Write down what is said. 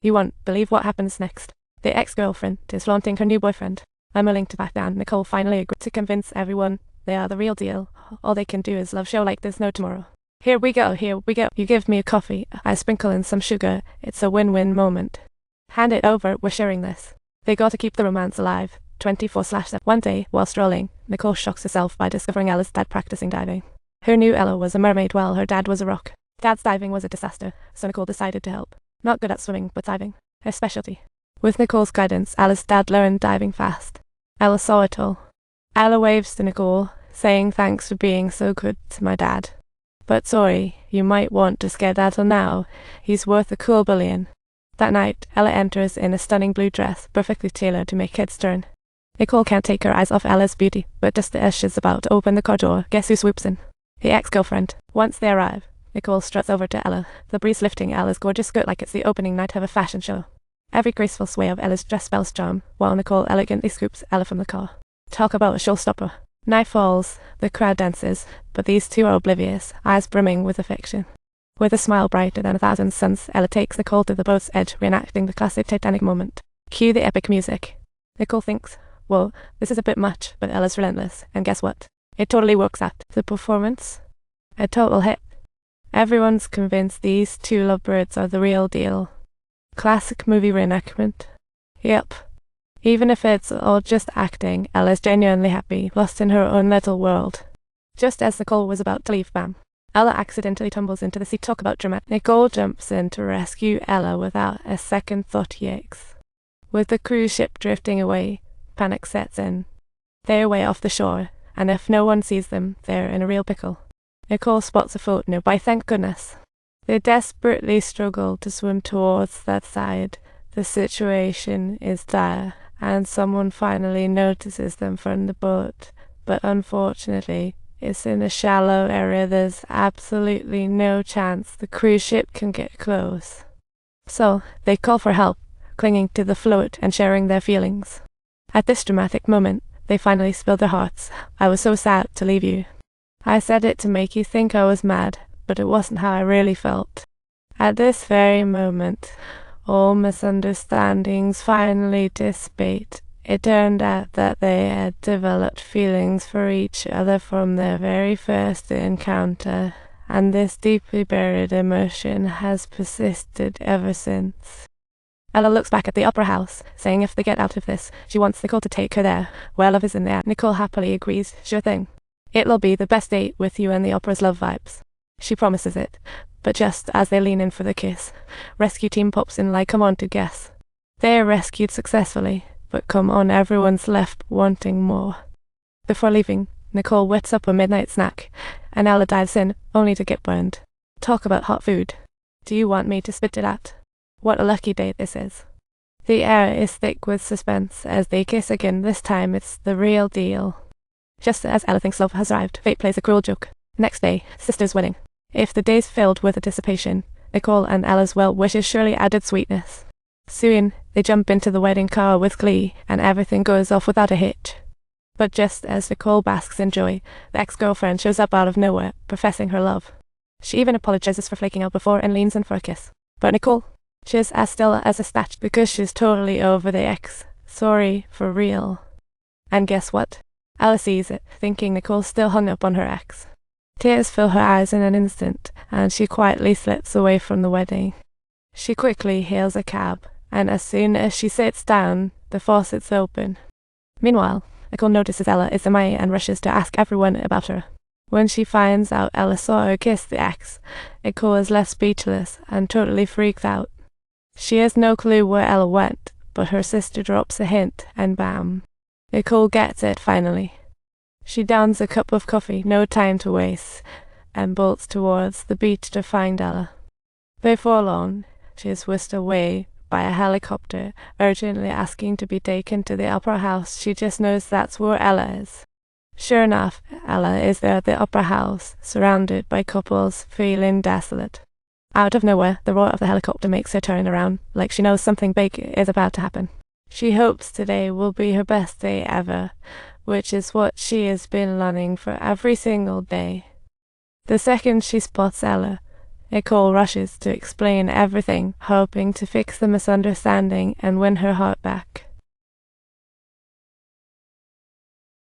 You won't believe what happens next. The ex-girlfriend is flaunting her new boyfriend. Unwilling to back down, Nicole finally agreed to convince everyone they are the real deal. All they can do is love show like there's no tomorrow. Here we go. You give me a coffee, I sprinkle in some sugar. It's a win-win moment. Hand it over, we're sharing this. They got to keep the romance alive, 24/7. One day, while strolling, Nicole shocks herself by discovering Ella's dad practicing diving. Who knew Ella was a mermaid while her dad was a rock? Dad's diving was a disaster, so Nicole decided to help. Not good at swimming, but diving, her specialty. With Nicole's guidance, Ella's dad learned diving fast. Ella saw it all. Ella waves to Nicole, saying thanks for being so good to my dad. But sorry, you might want to skedaddle now. He's worth a cool $1 billion. That night, Ella enters in a stunning blue dress, perfectly tailored to make heads turn. Nicole can't take her eyes off Ella's beauty, but just as she's about to open the car door, guess who swoops in? The ex-girlfriend. Once they arrive, Nicole struts over to Ella, the breeze lifting Ella's gorgeous skirt like it's the opening night of a fashion show. Every graceful sway of Ella's dress spells charm, while Nicole elegantly scoops Ella from the car. Talk about a showstopper. Night falls, the crowd dances, but these two are oblivious, eyes brimming with affection. With a smile brighter than 1,000 suns, Ella takes Nicole to the boat's edge, reenacting the classic Titanic moment. Cue the epic music. Nicole thinks, whoa, this is a bit much, but Ella's relentless, and guess what? It totally works out. The performance? A total hit. Everyone's convinced these two lovebirds are the real deal. Classic movie reenactment. Yep. Even if it's all just acting, Ella's genuinely happy, lost in her own little world. Just as Nicole was about to leave, bam. Ella accidentally tumbles into the sea. Talk about dramatic. Nicole jumps in to rescue Ella without a second thought. Yikes. With the cruise ship drifting away, panic sets in. They're way off the shore, and if no one sees them, they're in a real pickle. Nicole spots a float nearby, thank goodness. They desperately struggle to swim towards that side. The situation is dire, and someone finally notices them from the boat, but unfortunately, it's in a shallow area. There's absolutely no chance the cruise ship can get close. So, they call for help, clinging to the float and sharing their feelings. At this dramatic moment, they finally spill their hearts. I was so sad to leave you. I said it to make you think I was mad, but it wasn't how I really felt. At this very moment, all misunderstandings finally dissipate. It turned out that they had developed feelings for each other from their very first encounter, and this deeply buried emotion has persisted ever since. Ella looks back at the opera house, saying if they get out of this, she wants Nicole to take her there, where love is in the air. Nicole happily agrees, sure thing. It'll be the best date with you and the opera's love vibes. She promises it, but just as they lean in for the kiss, rescue team pops in like, come on to guess. They are rescued successfully, but come on, everyone's left wanting more. Before leaving, Nicole whips up a midnight snack, and Ella dives in, only to get burned. Talk about hot food. Do you want me to spit it out? What a lucky day this is. The air is thick with suspense as they kiss again. This time it's the real deal. Just as Ella thinks love has arrived, fate plays a cruel joke. Next day, sister's wedding. If the day's filled with anticipation, Nicole and Ella's well wishes surely added sweetness. Soon, they jump into the wedding car with glee, and everything goes off without a hitch. But just as Nicole basks in joy, the ex-girlfriend shows up out of nowhere, professing her love. She even apologizes for flaking out before and leans in for a kiss. But Nicole, she's as still as a statue because she's totally over the ex. Sorry, for real. And guess what? Ella sees it, thinking Nicole's still hung up on her ex. Tears fill her eyes in an instant, and she quietly slips away from the wedding. She quickly hails a cab, and as soon as she sits down, the faucets open. Meanwhile, Nicole notices Ella is MIA and rushes to ask everyone about her. When she finds out Ella saw her kiss the ex, Nicole is left speechless and totally freaked out. She has no clue where Ella went, but her sister drops a hint, and bam. Nicole gets it finally. She downs a cup of coffee, no time to waste, and bolts towards the beach to find Ella. Before long, she is whisked away by a helicopter, urgently asking to be taken to the opera house. She just knows that's where Ella is. Sure enough, Ella is there at the opera house, surrounded by couples feeling desolate. Out of nowhere, the roar of the helicopter makes her turn around, like she knows something big is about to happen. She hopes today will be her best day ever, which is what she has been learning for every single day. The second she spots Ella, Nicole rushes to explain everything, hoping to fix the misunderstanding and win her heart back.